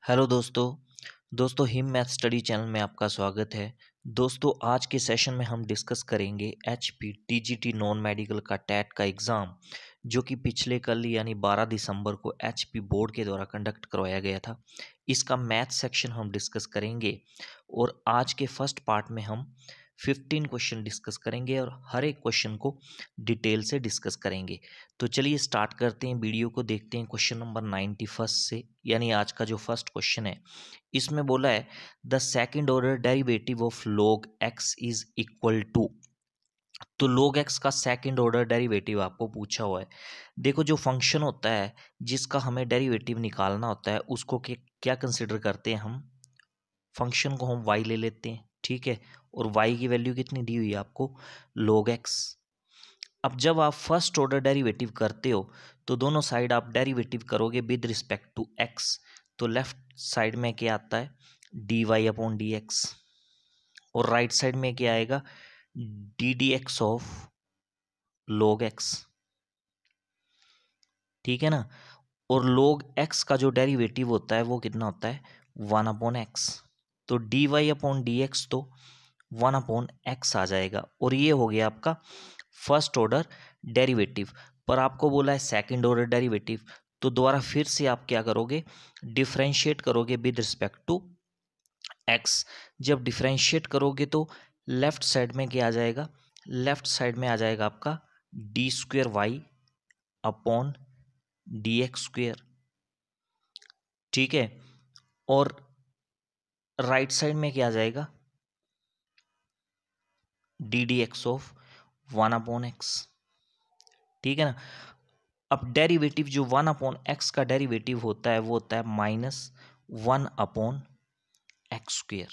Hello दोस्तों him math study channel में आपका स्वागत है। दोस्तों आज के सेशन में हम डिस्कस करेंगे एचपी टीजीटी नॉन मेडिकल का टेट का एग्ज़ाम जो कि पिछले कल यानी 12 दिसंबर को एचपी बोर्ड के द्वारा कंडक्ट करवाया गया था। इसका मैथ सेक्शन हम डिस्कस करेंगे और आज के फर्स्ट पार्ट में हम 15 क्वेश्चन डिस्कस करेंगे और हर एक क्वेश्चन को डिटेल से डिस्कस करेंगे। तो चलिए स्टार्ट करते हैं, वीडियो को देखते हैं क्वेश्चन नंबर 91 से, यानी आज का जो फर्स्ट क्वेश्चन है इसमें बोला है the second order derivative of log x is equal to. तो log x का सेकंड ऑर्डर डेरिवेटिव आपको पूछा हुआ है। देखो जो फंक्शन होता है जिसका हमें डेरिवेटिव निकालना होता है उसको क्या कंसिडर करते हैं हम, फंक्शन को हम y ले लेते हैं, ठीक है, और y की वैल्यू कितनी दी हुई है आपको, log x। अब जब आप फर्स्ट ऑर्डर डेरिवेटिव करते हो तो दोनों साइड आप डेरिवेटिव करोगे विद रिस्पेक्ट टू x, तो लेफ्ट साइड में क्या आता है dy अपॉन डी एक्स और राइट साइड में क्या आएगा D D X of log x, ठीक है ना। और log x का जो डेरिवेटिव होता है वो कितना होता है 1 अपॉन एक्स, तो dy अपॉन डी एक्स तो 1 अपॉन एक्स आ जाएगा और ये हो गया आपका फर्स्ट ऑर्डर डेरिवेटिव। पर आपको बोला है सेकंड ऑर्डर डेरिवेटिव, तो दोबारा फिर से आप क्या करोगे डिफरेंशिएट करोगे विद रिस्पेक्ट टू एक्स। जब डिफरेंशिएट करोगे तो लेफ्ट साइड में क्या आ जाएगा, लेफ्ट साइड में आ जाएगा आपका D square Y upon D X square, ठीक है, और राइट साइड में क्या आ जाएगा D D X of 1 upon X, ठीक है ना। अब डेरिवेटिव जो 1 अपॉन एक्स का डेरिवेटिव होता है वो होता है -1 अपॉन एक्स स्क्वेयर,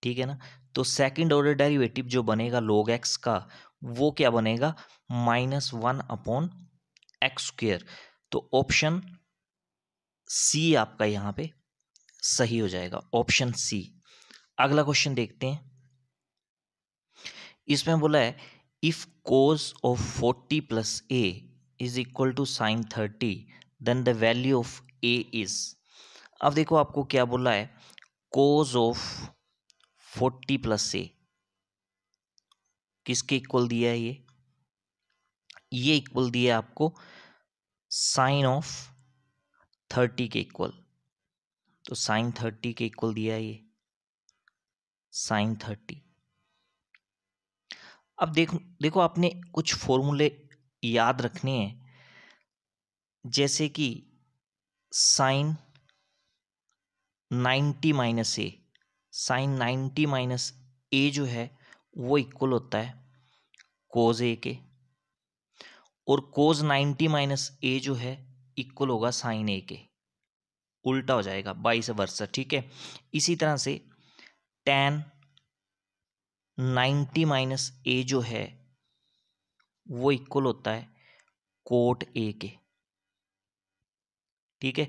ठीक है ना। तो सेकंड ऑर्डर डेरिवेटिव जो बनेगा log x का वो क्या बनेगा -1 अपॉन एक्स स्क्वेयर। तो ऑप्शन सी आपका यहाँ पे सही हो जाएगा, ऑप्शन सी। अगला क्वेश्चन देखते हैं, इसमें बोला है if cos of 40 plus a is equal to sine 30 then the value of a is. अब देखो आपको क्या बोला है cos ऑफ 40 प्लस a किसके इक्वल दिया है, ये इक्वल दिया है आपको साइन ऑफ 30 के इक्वल। तो साइन 30 के इक्वल दिया है ये साइन 30। अब देखो आपने कुछ फॉर्मूले याद रखने हैं, जैसे कि साइन 90 माइनस ए, साइन 90 माइनस ए जो है वो इक्वल होता है कोज ए के, और कोज 90 माइनस ए जो है इक्वल होगा साइन ए के, उल्टा हो जाएगा वाइस वर्सा, ठीक है। इसी तरह से tan 90 माइनस ए जो है वो इक्वल होता है कोट ए के, ठीक है,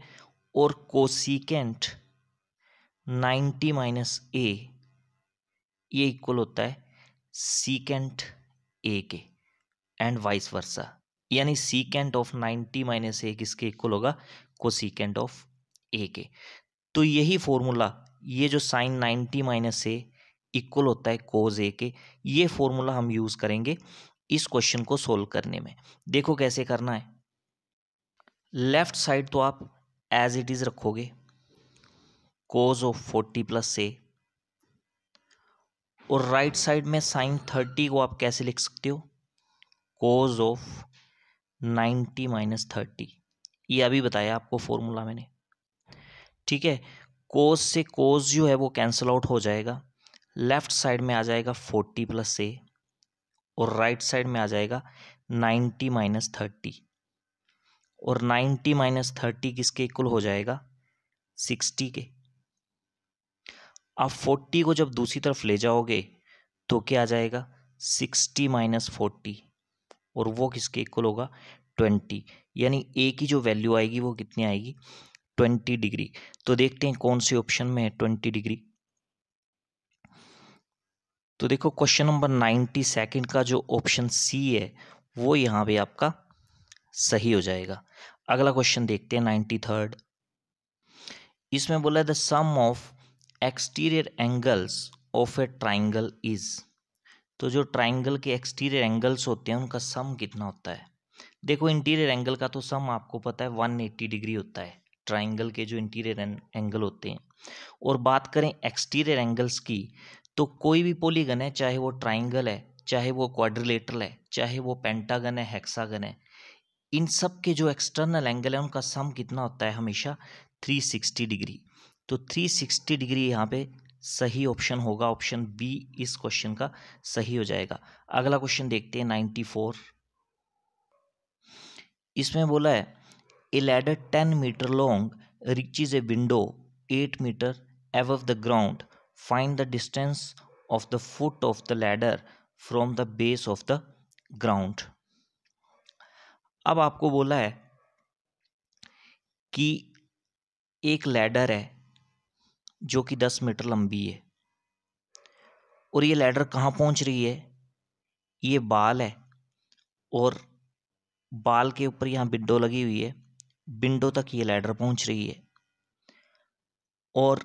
और कोसिकेंट 90 माइनस ए ये इक्वल होता है सीकेंट ए के, एंड वाइस वर्सा, यानी सीकेंट ऑफ 90 माइनस ए किसके इक्वल होगा कोसिकेंट ऑफ ए के। तो यही फॉर्मूला, ये जो साइन 90 माइनस ए इक्वल होता है कोज ए के, ये फॉर्मूला हम यूज करेंगे इस क्वेश्चन को सोल्व करने में। देखो कैसे करना है, लेफ्ट साइड तो आप एज इट इज रखोगे कोज ऑफ 40 प्लस ए, और राइट साइड में साइन 30 को आप कैसे लिख सकते हो कोज ऑफ 90 माइनस 30, ये अभी बताया आपको फॉर्मूला मैंने, ठीक है। कोस से कोस जो है वो कैंसिल आउट हो जाएगा, लेफ्ट साइड में आ जाएगा 40 प्लस ए और राइट साइड में आ जाएगा 90 माइनस 30, और 90 माइनस 30 किसके इक्वल हो जाएगा 60 के। आप 40 को जब दूसरी तरफ ले जाओगे तो क्या आ जाएगा 60 माइनस 40, और वो किसके इक्वल होगा 20, यानी ए की जो वैल्यू आएगी वो कितनी आएगी 20 डिग्री। तो देखते हैं कौन से ऑप्शन में है 20 डिग्री। तो देखो क्वेश्चन नंबर 92 का जो ऑप्शन सी है वो यहाँ पे आपका सही हो जाएगा। अगला क्वेश्चन देखते हैं 93। इसमें बोला है the sum of exterior angles of a triangle is. तो जो ट्राइंगल के एक्सटीरियर एंगल्स होते हैं उनका सम कितना होता है। देखो इंटीरियर एंगल का तो सम आपको पता है 180 डिग्री होता है, ट्राइंगल के जो इंटीरियर एंगल होते हैं। और बात करें एक्सटीरियर एंगल्स की, तो कोई भी पॉलीगन है, चाहे वो ट्राइंगल है, चाहे वो क्वाड्रिलेटरल है, चाहे वो पेंटागन है, हेक्सागन है, इन सब के जो एक्सटर्नल एंगल है उनका सम कितना होता है, हमेशा 360 डिग्री। तो 360 डिग्री यहाँ पे सही ऑप्शन होगा, ऑप्शन बी इस क्वेश्चन का सही हो जाएगा। अगला क्वेश्चन देखते हैं 94। इसमें बोला है a ladder 10 metre long reaches a window 8 metre above the ground. Find the distance of the foot of the ladder from the base of the ground. अब आपको बोला है कि एक लैडर है जो कि 10 मीटर लंबी है और ये लैडर कहाँ पहुँच रही है, ये बाल है और बाल के ऊपर यहाँ विंडो लगी हुई है, विंडो तक ये लैडर पहुँच रही है और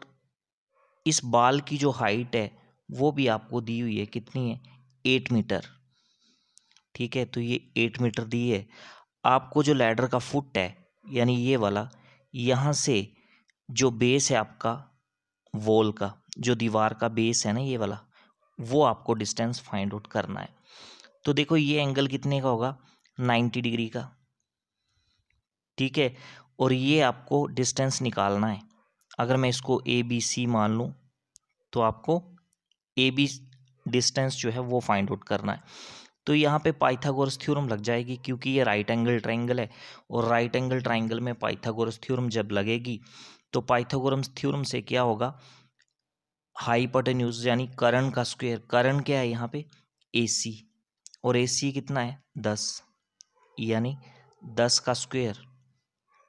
इस बाल की जो हाइट है वो भी आपको दी हुई है, कितनी है, 8 मीटर। ठीक है, तो ये 8 मीटर दी है। आपको जो लैडर का फुट है यानी ये वाला, यहाँ से जो बेस है आपका वॉल का, जो दीवार का बेस है ना ये वाला, वो आपको डिस्टेंस फाइंड आउट करना है। तो देखो ये एंगल कितने का होगा, 90 डिग्री का। ठीक है, और ये आपको डिस्टेंस निकालना है। अगर मैं इसको ए बी सी मान लूँ तो आपको ए बी डिस्टेंस जो है वो फाइंड आउट करना है। तो यहाँ पे पाइथागोरस थ्योरम लग जाएगी, क्योंकि ये राइट एंगल ट्राइंगल है और राइट एंगल ट्राइंगल में पाइथागोरस थ्योरम जब लगेगी तो पाइथागोरस थ्योरम से क्या होगा, हाइपोटेन्यूज यानी कर्ण का स्क्वायर, कर्ण क्या है यहाँ पे, AC, और AC कितना है 10, यानी 10 का स्क्वायर,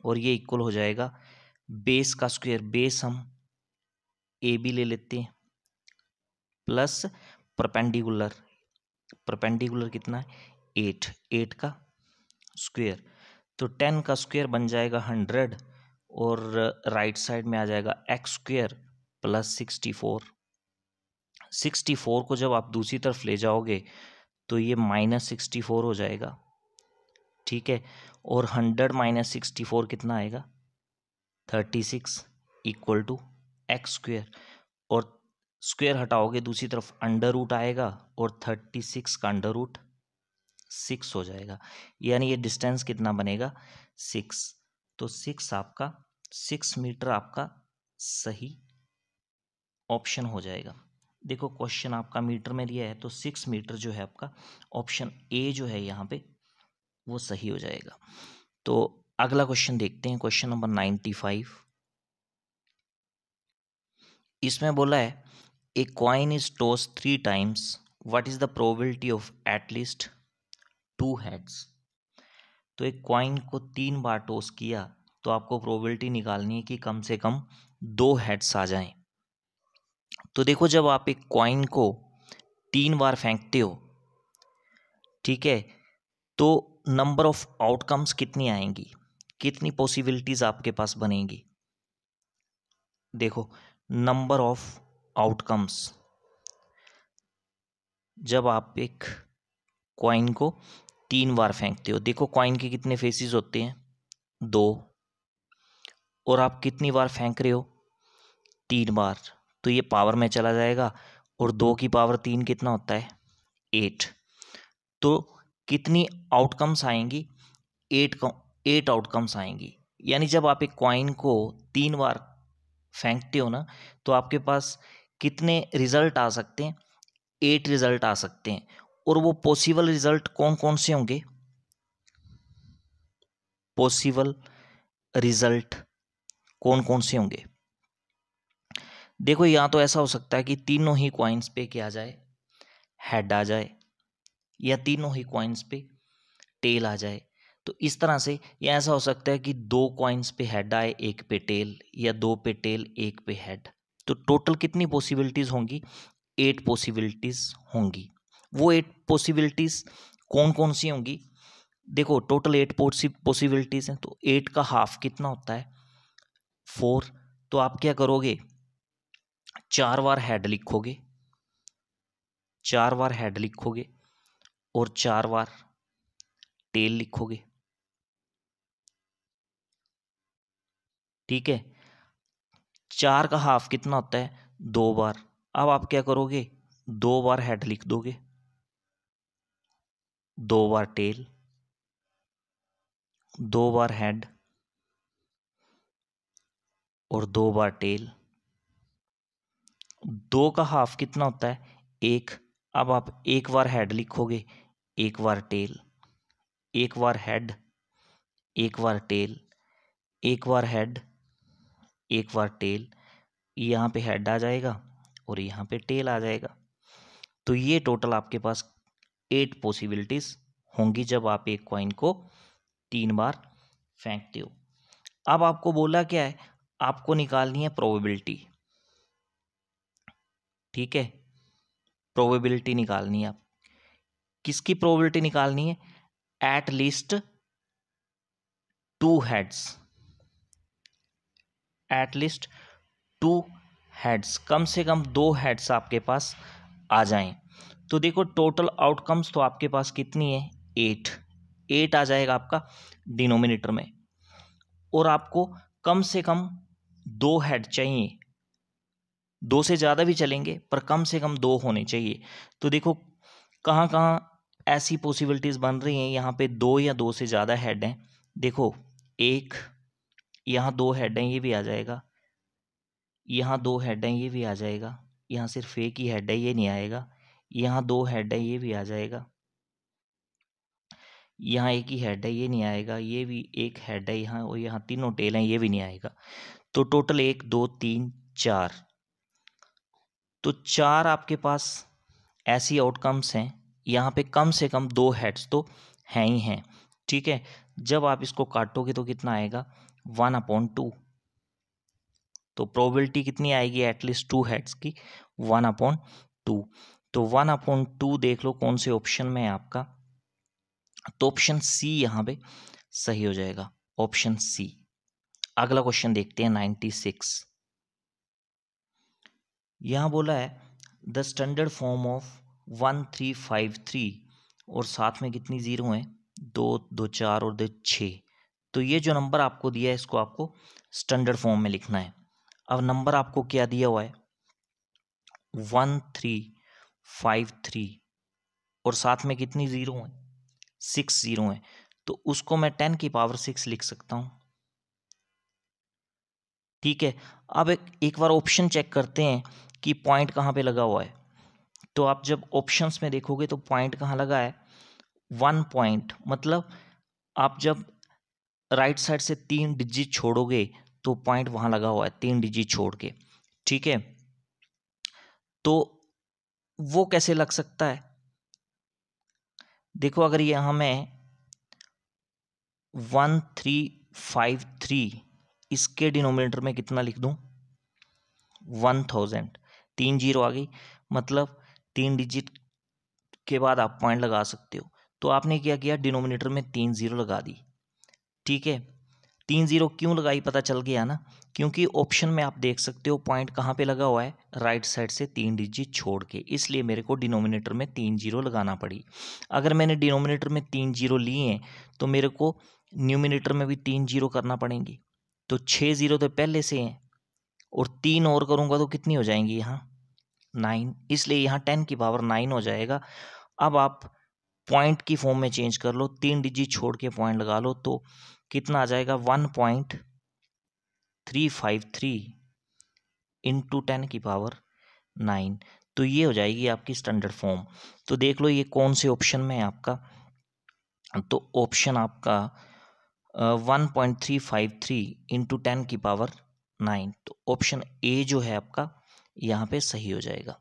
और ये इक्वल हो जाएगा बेस का स्क्वायर, बेस हम AB ले लेते हैं प्लस परपेंडिकुलर, परपेंडिकुलर कितना है 8 का स्क्वायर। तो 10 का स्क्वायर बन जाएगा 100 और राइट साइड में आ जाएगा एक्स स्क्वायर प्लस 64 को जब आप दूसरी तरफ ले जाओगे तो ये -64 हो जाएगा। ठीक है, और 100 - 64 कितना आएगा, 36 इक्वल टू एक्स स्क्वायर, और स्क्वायर हटाओगे दूसरी तरफ अंडर रूट आएगा और 36 का अंडर रूट 6 हो जाएगा, यानी ये डिस्टेंस कितना बनेगा 6। तो 6 मीटर आपका सही ऑप्शन हो जाएगा। देखो क्वेश्चन आपका मीटर में दिया है तो 6 मीटर जो है आपका ऑप्शन ए जो है यहाँ पे वो सही हो जाएगा। तो अगला क्वेश्चन देखते हैं, क्वेश्चन नंबर 95। इसमें बोला है a coin is toss 3 times, what is the probability of at least 2 heads. तो एक कॉइन को 3 बार टॉस किया तो आपको प्रोबेबिलिटी निकालनी है कि कम से कम 2 हेड्स आ जाएं। तो देखो जब आप एक कॉइन को 3 बार फेंकते हो, ठीक है, तो नंबर ऑफ आउटकम्स कितनी आएंगी, कितनी पॉसिबिलिटीज आपके पास बनेंगी। देखो नंबर ऑफ आउटकम्स, जब आप एक कॉइन को 3 बार फेंकते हो, देखो कॉइन के कितने फेसेस होते हैं 2, और आप कितनी बार फेंक रहे हो 3 बार, तो ये पावर में चला जाएगा और 2 की पावर 3 कितना होता है 8। तो कितनी आउटकम्स आएंगी 8 आउटकम्स आएंगी। यानी जब आप एक कॉइन को 3 बार फेंकते हो ना तो आपके पास कितने रिजल्ट आ सकते हैं, 8 रिजल्ट आ सकते हैं। और वो पॉसिबल रिजल्ट कौन कौन से होंगे, पॉसिबल रिजल्ट कौन कौन से होंगे। देखो या तो ऐसा हो सकता है कि तीनों ही कॉइन्स पे क्या आ जाए, हेड आ जाए, या तीनों ही कॉइन्स पे टेल आ जाए। तो इस तरह से या ऐसा हो सकता है कि 2 कॉइन्स पे हेड आए 1 पे टेल, या 2 पे टेल 1 पे हेड। तो टोटल कितनी पॉसिबिलिटीज होंगी, 8 पॉसिबिलिटीज होंगी। वो 8 पॉसिबिलिटीज कौन कौन सी होंगी, देखो टोटल 8 पॉसिबिलिटीज हैं, तो 8 का हाफ कितना होता है 4, तो आप क्या करोगे, 4 बार हेड लिखोगे, 4 बार हेड लिखोगे और 4 बार टेल लिखोगे। ठीक है, 4 का हाफ कितना होता है, 2 बार। अब आप क्या करोगे, 2 बार हेड लिख दोगे, 2 बार टेल, 2 बार हेड और 2 बार टेल। 2 का हाफ कितना होता है, 1। अब आप 1 बार हेड लिखोगे, 1 बार टेल, 1 बार हेड, 1 बार टेल, 1 बार हेड, 1 बार टेल। यहाँ पे हेड आ जाएगा और यहाँ पे टेल आ जाएगा। तो ये टोटल आपके पास 8 पॉसिबिलिटीज होंगी जब आप एक कॉइन को 3 बार फेंकते हो। अब आपको बोला क्या है, आपको निकालनी है प्रोबेबिलिटी। ठीक है, प्रोबेबिलिटी निकालनी है। आप किसकी प्रोबेबिलिटी निकालनी है, at least 2 heads, at least 2 heads, कम से कम 2 हेड्स आपके पास आ जाएं। तो देखो टोटल आउटकम्स तो आपके पास कितनी है, 8 आ जाएगा आपका डिनोमिनेटर में। और आपको कम से कम 2 हेड चाहिए, 2 से ज़्यादा भी चलेंगे पर कम से कम 2 होने चाहिए। तो देखो कहाँ कहाँ ऐसी पॉसिबिलिटीज़ बन रही हैं, यहाँ पे 2 या 2 से ज़्यादा हेड हैं। देखो एक, यहाँ 2 हेड हैं, ये भी आ जाएगा, यहाँ 2 हेड हैं, ये भी आ जाएगा, यहाँ सिर्फ एक ही हेड है, ये नहीं आएगा, यहाँ 2 हेड है, ये भी आ जाएगा, यहाँ एक ही हेड है, ये नहीं आएगा, ये भी एक हेड है यहाँ, और यहाँ तीनों टेल हैं, ये भी नहीं आएगा। तो टोटल 1 2 3 4, तो 4 आपके पास ऐसी आउटकम्स हैं। यहाँ पे कम से कम 2 हेड्स तो हैं ही हैं। ठीक है, जब आप इसको काटोगे तो कितना आएगा, 1/2। तो प्रोबेबिलिटी कितनी आएगी, एटलीस्ट 2 हेड्स की, 1/2। तो 1/2 देख लो कौन से ऑप्शन में है आपका, तो ऑप्शन सी यहाँ पे सही हो जाएगा, ऑप्शन सी। अगला क्वेश्चन देखते हैं 96। यहाँ बोला है द स्टैंडर्ड फॉर्म ऑफ 1353, और साथ में कितनी जीरो हैं, 2 2 4 और 2 6। तो ये जो नंबर आपको दिया है इसको आपको स्टैंडर्ड फॉर्म में लिखना है। अब नंबर आपको क्या दिया हुआ है, 1353, और साथ में कितनी जीरो हैं, 6 जीरो हैं। तो उसको मैं 10 की पावर 6 लिख सकता हूँ। ठीक है, अब एक बार ऑप्शन चेक करते हैं कि पॉइंट कहाँ पे लगा हुआ है। तो आप जब ऑप्शंस में देखोगे तो पॉइंट कहाँ लगा है, 1 पॉइंट, मतलब आप जब राइट साइड से 3 डिजिट छोड़ोगे तो पॉइंट वहाँ लगा हुआ है 3 डिजिट छोड़ के। ठीक है, तो वो कैसे लग सकता है, देखो अगर यहाँ मैं 1353 इसके डिनोमिनेटर में कितना लिख दूँ, 1000, 3 जीरो आ गई, मतलब 3 डिजिट के बाद आप पॉइंट लगा सकते हो। तो आपने क्या किया, डिनोमिनेटर में 3 जीरो लगा दी। ठीक है, 3 जीरो क्यों लगाई, पता चल गया ना, क्योंकि ऑप्शन में आप देख सकते हो पॉइंट कहाँ पे लगा हुआ है, राइट साइड से 3 डिजिट छोड़ के, इसलिए मेरे को डिनोमिनेटर में 3 जीरो लगाना पड़ी। अगर मैंने डिनोमिनेटर में 3 जीरो लिए हैं तो मेरे को न्यूमिनेटर में भी 3 जीरो करना पड़ेंगे। तो 6 जीरो तो पहले से हैं, और 3 और करूँगा तो कितनी हो जाएंगी यहाँ, 9, इसलिए यहाँ 10 की पावर 9 हो जाएगा। अब आप पॉइंट की फॉर्म में चेंज कर लो, 3 डिजिट छोड़ के पॉइंट लगा लो, तो कितना आ जाएगा, 1.353 इंटू 10 की पावर 9। तो ये हो जाएगी आपकी स्टैंडर्ड फॉर्म। तो देख लो ये कौन से ऑप्शन में है आपका, तो ऑप्शन आपका 1.353 इंटू 10 की पावर 9, तो ऑप्शन ए जो है आपका यहाँ पे सही हो जाएगा।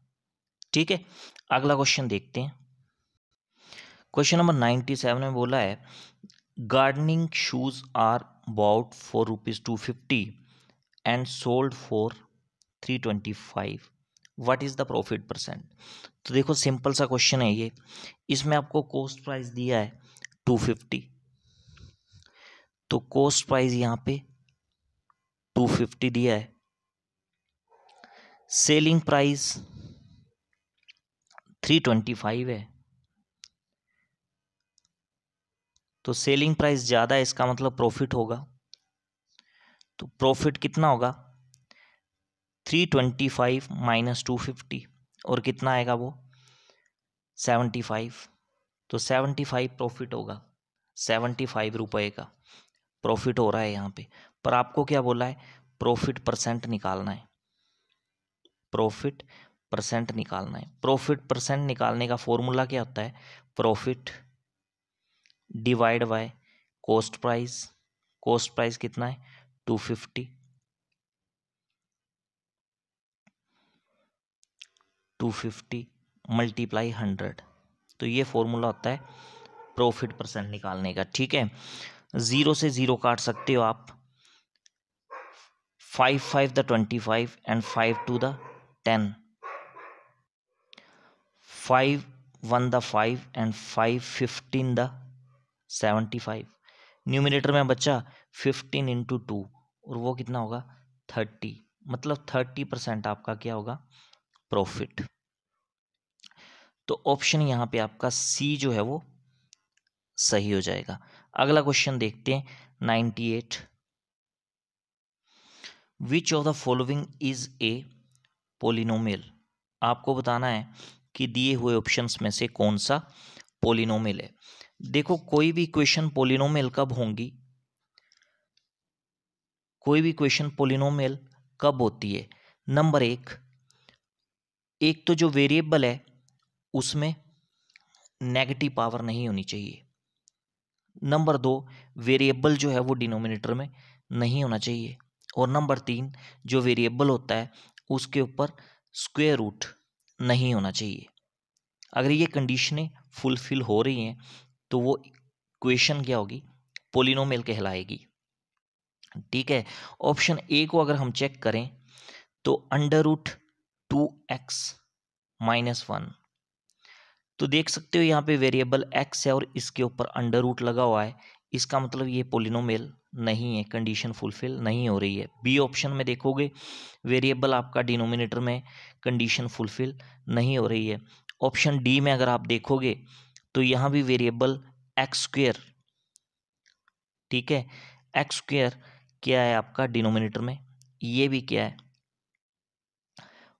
ठीक है, अगला क्वेश्चन देखते हैं। क्वेश्चन नंबर 97 में बोला है gardening shoes are bought for ₹250 and sold for 325, what is the profit percent. तो देखो सिंपल सा क्वेश्चन है ये, इसमें आपको कॉस्ट प्राइस दिया है 250, तो कॉस्ट प्राइस यहाँ पे 250 दिया है, सेलिंग प्राइस 325 है, तो सेलिंग प्राइस ज़्यादा है, इसका मतलब प्रॉफिट होगा। तो प्रॉफिट कितना होगा? 325 माइनस 250, और कितना आएगा वो? 75। तो 75 प्रॉफिट होगा, 75 रुपये का प्रॉफिट हो रहा है यहाँ पे। पर आपको क्या बोला है? प्रॉफिट परसेंट निकालना है, प्रॉफिट परसेंट निकालना है। प्रॉफिट परसेंट निकालने का फॉर्मूला क्या होता है? Profit divide by cost price. Cost price कितना है? 250। 250 मल्टीप्लाई 100, तो ये फॉर्मूला होता है प्रॉफिट परसेंट निकालने का। ठीक है, 0 से 0 काट सकते हो आप। 5 5 the 25 and 5 2 the 10, 5 1 the 5 and 5 15 the 75। Numerator में बच्चा 15 इंटू 2, और वो कितना होगा? 30। मतलब 30% आपका क्या होगा? प्रॉफिट। तो ऑप्शन यहाँ पे आपका सी जो है वो सही हो जाएगा। अगला क्वेश्चन देखते हैं, 98। Which of the following is a polynomial. आपको बताना है कि दिए हुए ऑप्शंस में से कौन सा पोलिनोमियल है। देखो, कोई भी क्वेश्चन पोलिनोमियल कब होंगी, कोई भी क्वेश्चन पोलिनोमियल कब होती है? नंबर एक तो जो वेरिएबल है उसमें नेगेटिव पावर नहीं होनी चाहिए। नंबर दो, वेरिएबल जो है वो डिनोमिनेटर में नहीं होना चाहिए। और नंबर तीन, जो वेरिएबल होता है उसके ऊपर स्क्वायर रूट नहीं होना चाहिए। अगर ये कंडीशनें फुलफिल हो रही हैं तो वो क्वेश्चन क्या होगी? पोलिनोमियल कहलाएगी। ठीक है, ऑप्शन ए को अगर हम चेक करें तो √2x - 1, तो देख सकते हो यहाँ पे वेरिएबल x है और इसके ऊपर अंडर रूट लगा हुआ है, इसका मतलब ये पोलिनोमियल नहीं है, कंडीशन फुलफिल नहीं हो रही है। बी ऑप्शन में देखोगे वेरिएबल आपका डिनोमिनेटर में कंडीशन फुलफिल नहीं हो रही है। ऑप्शन डी में अगर आप देखोगे तो यहाँ भी वेरिएबल x², ठीक है, x² क्या है आपका डिनोमिनेटर में, ये भी क्या है?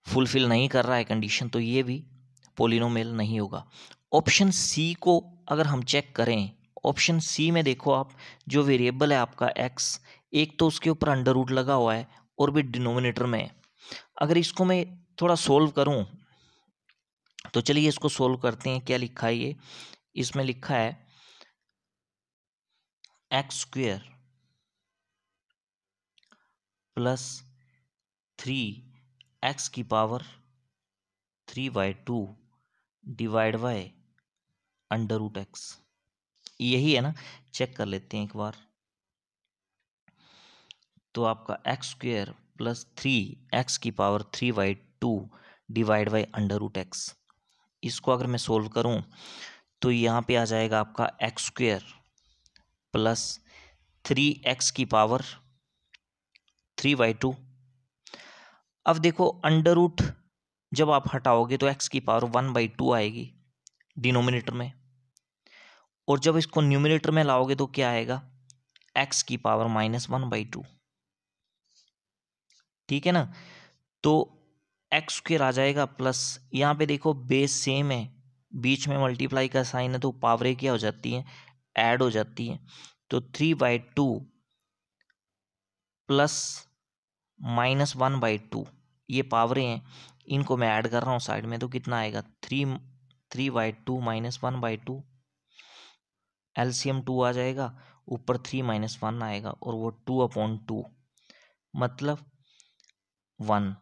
फुलफिल नहीं कर रहा है कंडीशन, तो ये भी पोलिनोमियल नहीं होगा। ऑप्शन सी को अगर हम चेक करें, ऑप्शन सी में देखो आप, जो वेरिएबल है आपका x, एक तो उसके ऊपर अंडर रूट लगा हुआ है और भी डिनोमिनेटर में है। अगर इसको मैं थोड़ा सोल्व करूं तो चलिए इसको सोल्व करते हैं। क्या लिखा है ये? इसमें लिखा है x² plus 3x³ divide by √x। यही है ना? चेक कर लेते हैं एक बार। तो आपका x² plus 3x³ divide by √x, इसको अगर मैं सोल्व करूं तो यहाँ पे आ जाएगा आपका x² प्लस 3x³। अब देखो अंडर रूट जब आप हटाओगे तो x⁻1/2 आएगी डिनोमिनेटर में, और जब इसको न्यूमिनेटर में लाओगे तो क्या आएगा? x⁻−1/2। ठीक है ना? तो x² आ जाएगा प्लस, यहाँ पे देखो बेस सेम है, बीच में मल्टीप्लाई का साइन है तो पावरें क्या हो जाती हैं? ऐड हो जाती हैं। तो 3/2 प्लस -1/2, ये पावरें हैं, इनको मैं ऐड कर रहा हूँ साइड में, तो कितना आएगा? 3/2 -1/2, एलसीएम 2 आ जाएगा, ऊपर 3 - 1 आएगा और वो 2/2, मतलब 1।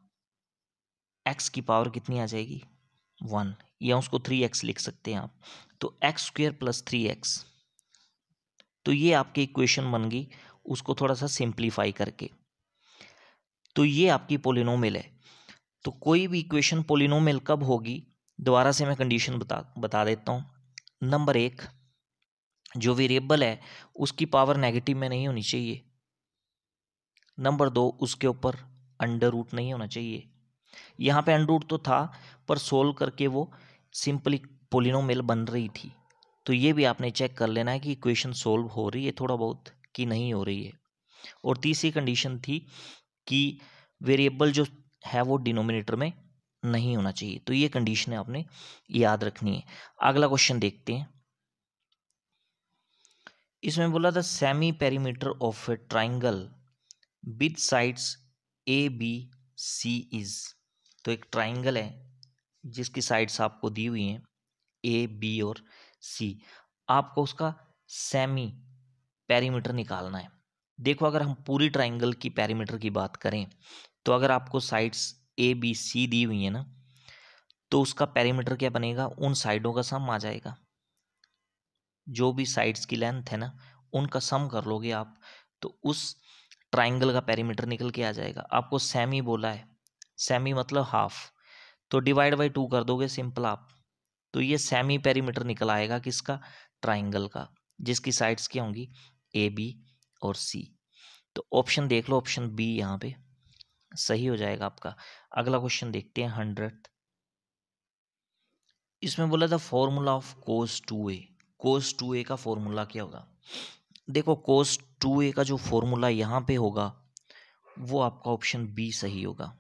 एक्स की पावर कितनी आ जाएगी? 1, या उसको 3x लिख सकते हैं आप। तो x² प्लस 3x, तो ये आपकी इक्वेशन बन गई, उसको थोड़ा सा सिंप्लीफाई करके। तो ये आपकी पोलिनोमियल है। तो कोई भी इक्वेशन पोलिनोमियल कब होगी, दोबारा से मैं कंडीशन बता देता हूँ। नंबर एक, जो वेरिएबल है उसकी पावर नेगेटिव में नहीं होनी चाहिए। नंबर दो, उसके ऊपर अंडर रूट नहीं होना चाहिए। यहाँ पे अंडर रूट तो था, पर सोल्व करके वो सिंपली पोलिनोमियल बन रही थी। तो ये भी आपने चेक कर लेना है कि इक्वेशन सोल्व हो रही है थोड़ा बहुत कि नहीं हो रही है। और तीसरी कंडीशन थी कि वेरिएबल जो है वो डिनोमिनेटर में नहीं होना चाहिए। तो ये कंडीशन आपने याद रखनी है। अगला क्वेश्चन देखते हैं। इसमें बोला था semi perimeter of a triangle with sides A B C is. तो एक ट्राइंगल है जिसकी साइड्स आपको दी हुई हैं ए बी और सी। आपको उसका सेमी पेरीमीटर निकालना है। देखो अगर हम पूरी ट्राइंगल की पेरीमीटर की बात करें तो अगर आपको साइड्स ए बी सी दी हुई है ना, तो उसका पेरीमीटर क्या बनेगा, उन साइडों का सम आ जाएगा। जो भी साइड्स की लेंथ है ना उनका सम कर लोगे आप, तो उस ट्राइंगल का पेरीमीटर निकल के आ जाएगा। आपको सेमी बोला है, सेमी मतलब हाफ, तो डिवाइड बाई 2 कर दोगे सिंपल आप, तो ये सेमी पेरीमीटर निकल आएगा किसका, ट्राइंगल का, जिसकी साइड्स क्या होंगी ए बी और सी। तो ऑप्शन देख लो, ऑप्शन बी यहाँ पे सही हो जाएगा आपका। अगला क्वेश्चन देखते हैं 100th। इसमें बोला था formula of cos 2a। Cos 2a का फॉर्मूला क्या होगा। देखो कोस 2a का जो फॉर्मूला यहाँ पे होगा वो आपका ऑप्शन बी सही होगा,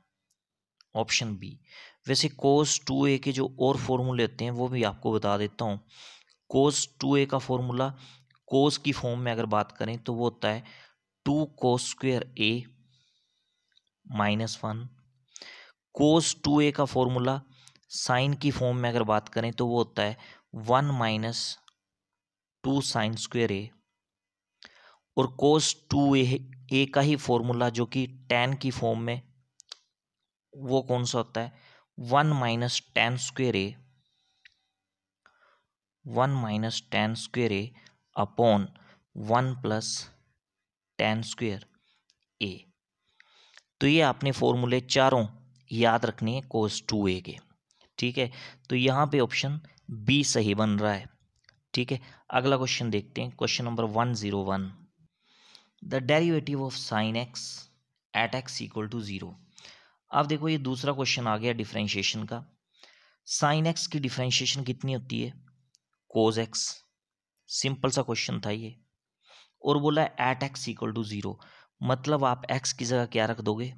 ऑप्शन बी। वैसे कोस 2a के जो और फॉर्मूले होते हैं वो भी आपको बता देता हूँ। कोस 2a का फॉर्मूला कोस की फॉर्म में अगर बात करें तो वो होता है 2 cos square a -1। Cos 2a का फॉर्मूला साइन की फॉर्म में अगर बात करें तो वो होता है 1 - 2 साइन स्क्वेयर a। और कोस 2a का ही फॉर्मूला जो कि tan की फॉर्म में, वो कौन सा होता है 1 - tan square a, 1 - tan square a upon 1 + tan square a। तो ये आपने फॉर्मूले चारों याद रखनी है कोस 2a के। ठीक है, तो यहाँ पे ऑप्शन बी सही बन रहा है। ठीक है, अगला क्वेश्चन देखते हैं, question number 101। The derivative of sine X at X equal to 0। अब देखो ये दूसरा क्वेश्चन आ गया डिफरेंशिएशन का। साइन एक्स की डिफरेंशिएशन कितनी होती है, कोस एक्स। सिंपल सा क्वेश्चन था ये। और बोला है एट एक्स इक्वल टू 0, मतलब आप एक्स की जगह क्या रख दोगे,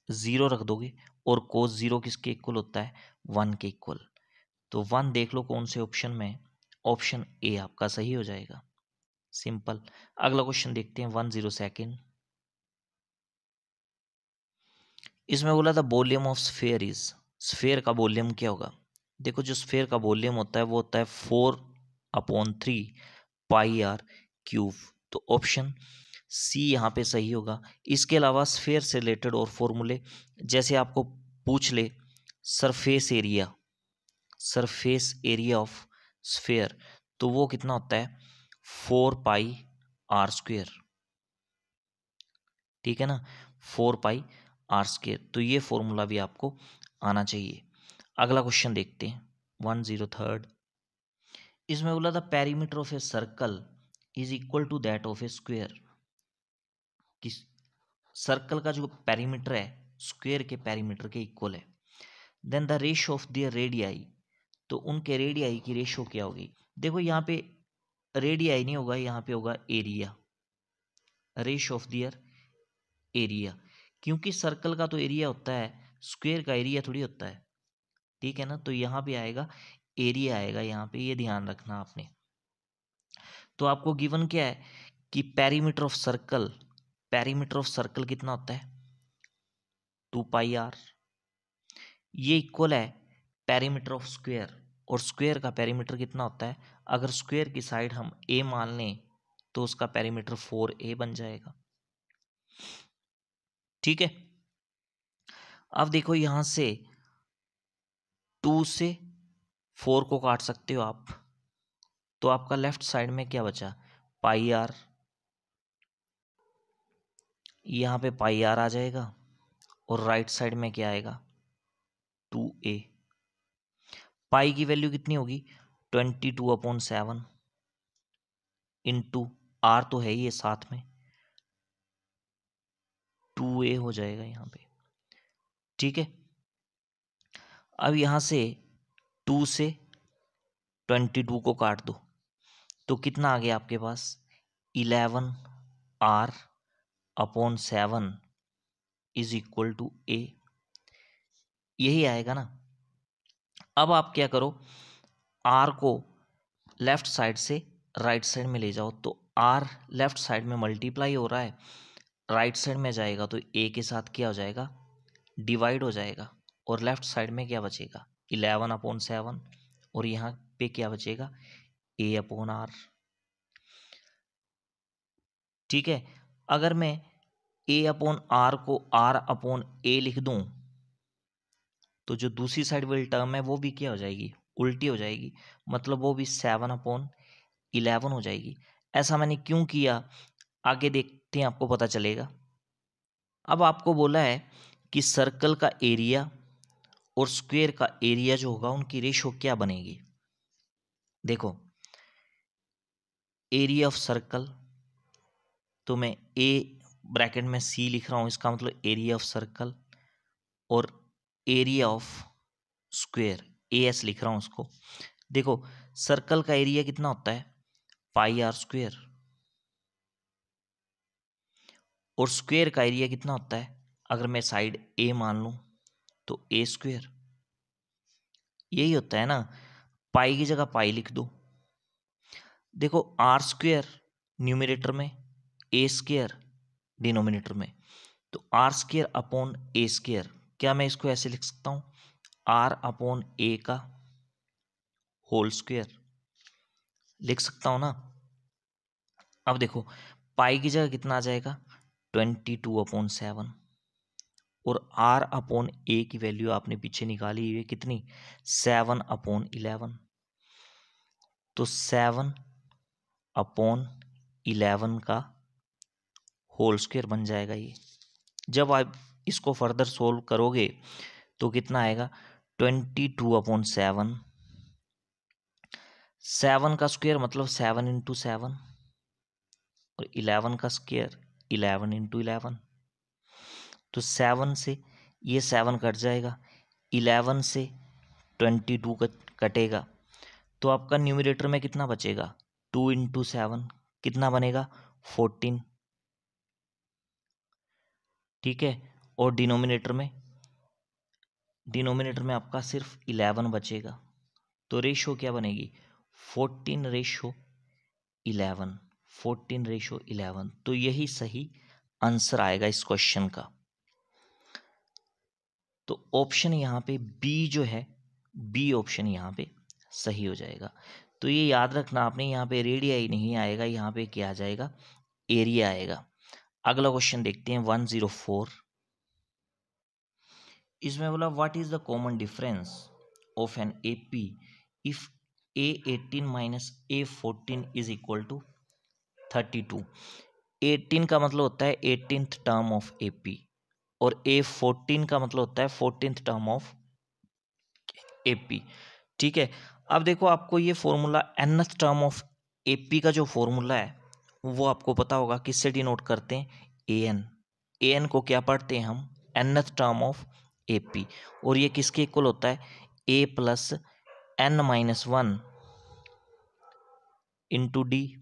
0 रख दोगे। और कोस 0 किसके इक्वल होता है, 1 के इक्वल। तो 1 देख लो कौन से ऑप्शन में, ऑप्शन ए आपका सही हो जाएगा, सिंपल। अगला क्वेश्चन देखते हैं 102। इसमें बोला था volume of sphere is. Sphere का वॉल्यूम क्या होगा। देखो जो स्फेयर का वॉल्यूम होता है वो होता है 4/3 पाई आर क्यूब। तो ऑप्शन सी यहाँ पे सही होगा। इसके अलावा स्फेयर से रिलेटेड और फॉर्मूले, जैसे आपको पूछ ले surface area, surface area of sphere, तो वो कितना होता है 4πr²। ठीक है ना, 4πr²। तो ये फॉर्मूला भी आपको आना चाहिए। अगला क्वेश्चन देखते हैं 103। इसमें बोला था perimeter of a circle is equal to that of a square. किस सर्कल का जो पेरीमीटर है स्क्वेयर के पेरीमीटर के इक्वल है। Then the ratio of their radii, तो उनके रेडियाई की रेशियो क्या होगी। देखो यहाँ पे रेडियाई नहीं होगा, यहाँ पे होगा area, ratio of their area. क्योंकि सर्कल का तो एरिया होता है, स्क्वेयर का एरिया थोड़ी होता है। ठीक है ना, तो यहाँ पे आएगा एरिया आएगा यहाँ पे, ये ध्यान रखना आपने। तो आपको गिवन क्या है कि perimeter of circle, perimeter of circle कितना होता है 2πr। ये इक्वल है पेरीमीटर ऑफ स्क्वेयर, और स्क्वेयर का पेरीमीटर कितना होता है, अगर स्क्वेयर की साइड हम a मान लें तो उसका पेरीमीटर 4a बन जाएगा। ठीक है, अब देखो यहां से 2 से 4 को काट सकते हो आप, तो आपका लेफ्ट साइड में क्या बचा πr, यहाँ पे πr आ जाएगा, और राइट साइड में क्या आएगा 2a। पाई की वैल्यू कितनी होगी 22/7 इंटू आर तो है ही है साथ में, 2a हो जाएगा यहाँ पे। ठीक है, अब यहाँ से 2 से 22 को काट दो तो कितना आ गया आपके पास 11R upon 7 is equal to A। यही आएगा ना। अब आप क्या करो, R को लेफ्ट साइड से राइट साइड में ले जाओ तो R लेफ्ट साइड में मल्टीप्लाई हो रहा है, राइट साइड में जाएगा तो A के साथ क्या हो जाएगा, डिवाइड हो जाएगा, और लेफ्ट साइड में क्या बचेगा 11 अपॉन 7, और यहाँ पे क्या बचेगा A अपॉन R। ठीक है, अगर मैं A अपॉन R को R अपॉन A लिख दूं तो जो दूसरी साइड वाली टर्म है वो भी क्या हो जाएगी, उल्टी हो जाएगी, मतलब वो भी 7 अपॉन 11 हो जाएगी। ऐसा मैंने क्यों किया, आगे देखते हैं आपको पता चलेगा। अब आपको बोला है कि सर्कल का एरिया और स्क्वायर का एरिया जो होगा उनकी रेशो क्या बनेगी। देखो, एरिया ऑफ सर्कल तो मैं ए ब्रैकेट में सी लिख रहा हूं, इसका मतलब एरिया ऑफ सर्कल, और area of square A S लिख रहा हूं उसको। देखो, सर्कल का एरिया कितना होता है पाई आर स्क्वायर, और स्क्वायर का एरिया कितना होता है, अगर मैं साइड ए मान लूं तो ए स्क्वायर। यही होता है ना, पाई की जगह पाई लिख दो। देखो, आर स्क्वायर न्यूमरेटर में, ए स्क्वायर डिनोमिनेटर में, तो R square upon A square, क्या मैं इसको ऐसे लिख सकता हूं आर अपॉन ए का होल स्क्वायर, लिख सकता हूं ना। अब देखो, पाई की जगह कितना आ जाएगा 22 अपॉन 7, और आर अपॉन ए की वैल्यू आपने पीछे निकाली हुई है कितनी 7 अपॉन 11, तो 7 अपॉन 11 का होल स्क्वायर बन जाएगा ये। जब आप इसको फर्दर सोल्व करोगे तो कितना आएगा 22 अपॉन 7, 7 का स्क्वायर मतलब 7 इंटू 7, और 11 का स्क्वायर 11 इंटू 11, तो 7 से ये 7 कट जाएगा, 11 से 22 कटेगा, तो आपका न्यूमरेटर में कितना बचेगा 2 इंटू 7 कितना बनेगा 14। ठीक है, और डिनोमिनेटर में आपका सिर्फ 11 बचेगा, तो रेशो क्या बनेगी 14:11, 14:11। तो यही सही आंसर आएगा इस क्वेश्चन का। तो ऑप्शन यहाँ पे बी जो है, बी ऑप्शन यहाँ पे सही हो जाएगा। तो ये याद रखना आपने, यहाँ पे रेडिया ही नहीं आएगा, यहाँ पे क्या आ जाएगा एरिया आएगा। अगला क्वेश्चन देखते हैं 104। इसमें बोला what is the common difference of an AP इफ A18 minus A14 is equal to 32। 18 का मतलब होता है 18th टर्म ऑफ AP, और A14 का मतलब होता है 14th टर्म ऑफ AP। ठीक है, अब देखो आपको ये formula nth term of AP का जो फॉर्मूला है वो आपको पता होगा, किससे डिनोट करते हैं an को क्या पढ़ते हैं हम nth टर्म ऑफ AP, और ये किसके इक्वल होता है A plus n-1 into D.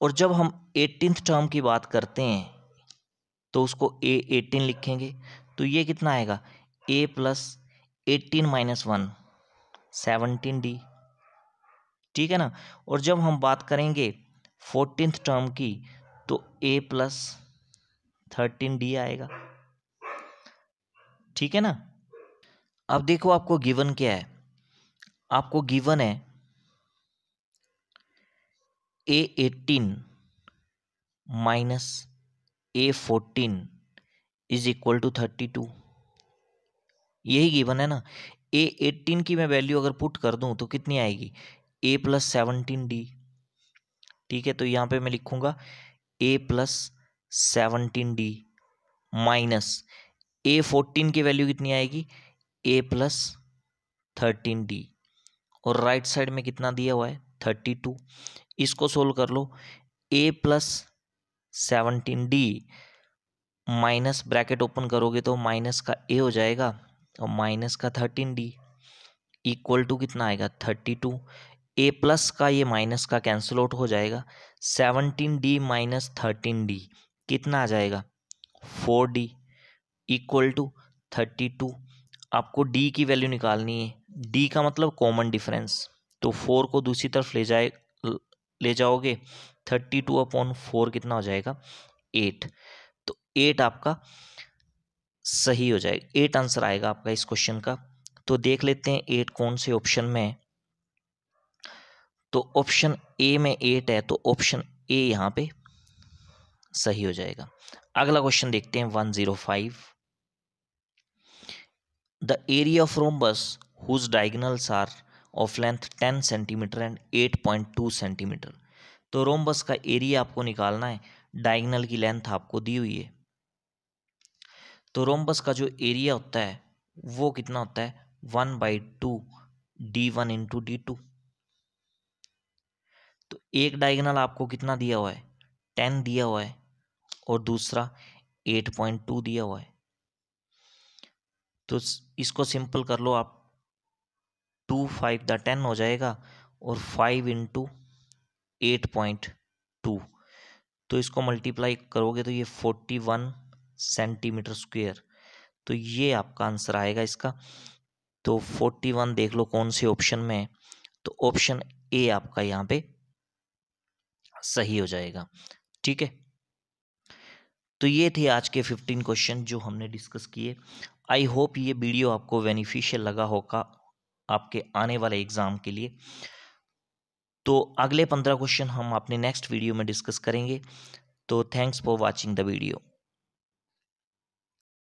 और जब हम 18th टर्म की बात करते हैं तो उसको A18 लिखेंगे, तो ये कितना आएगा A प्लस 18-1 17D। ठीक है ना, और जब हम बात करेंगे 14th टर्म की तो A प्लस 13D आएगा। ठीक है ना। अब देखो आपको गिवन क्या है, आपको गिवन है A18 minus A14 is equal to 32, यही गिवन है ना। A18 की मैं वैल्यू अगर पुट कर दूं तो कितनी आएगी A प्लस 17D। ठीक है, तो यहाँ पे मैं लिखूंगा A plus 17D minus A14 की वैल्यू कितनी आएगी A प्लस 13D, और राइट साइड में कितना दिया हुआ है 32। इसको सोल्व कर लो, A plus 17D minus bracket open करोगे तो माइनस का A हो जाएगा, और माइनस का 13D इक्वल टू कितना आएगा 32। ए प्लस का ये माइनस का कैंसिल आउट हो जाएगा। 17D माइनस 13D कितना आ जाएगा 4D इक्वल टू 32। आपको D की वैल्यू निकालनी है। D का मतलब कॉमन डिफरेंस, तो 4 को दूसरी तरफ ले जाओगे 32/4 कितना हो जाएगा 8। तो 8 आपका सही हो जाएगा, 8 आंसर आएगा आपका इस क्वेश्चन का। तो देख लेते हैं 8 कौन से ऑप्शन में है। तो ऑप्शन ए में 8 है, तो ऑप्शन ए यहाँ पे सही हो जाएगा। अगला क्वेश्चन देखते हैं 105। The area of rhombus whose diagonals are of length 10 centimetre and 8.2 centimetre. तो रोम्बस का एरिया आपको निकालना है, डायगोनल की लेंथ आपको दी हुई है। तो रोम्बस का जो एरिया होता है वो कितना होता है 1/2 D1 इंटू D2। तो एक डायगोनल आपको कितना दिया हुआ है 10 दिया हुआ है और दूसरा 8.2 दिया हुआ है। तो इसको सिंपल कर लो आप, 2 5 द 10 हो जाएगा और 5 इंटू 8.2, तो इसको मल्टीप्लाई करोगे तो ये 41 सेंटीमीटर स्क्वेयर। तो ये आपका आंसर आएगा इसका। तो 41 देख लो कौन से ऑप्शन में है, तो ऑप्शन ए आपका यहाँ पे सही हो जाएगा। ठीक है, तो ये थे आज के 15 क्वेश्चन जो हमने डिस्कस किए। आई होप ये वीडियो आपको बेनिफिशियल लगा होगा आपके आने वाले एग्जाम के लिए। तो अगले 15 क्वेश्चन हम अपने नेक्स्ट वीडियो में डिस्कस करेंगे। तो thanks for watching the video.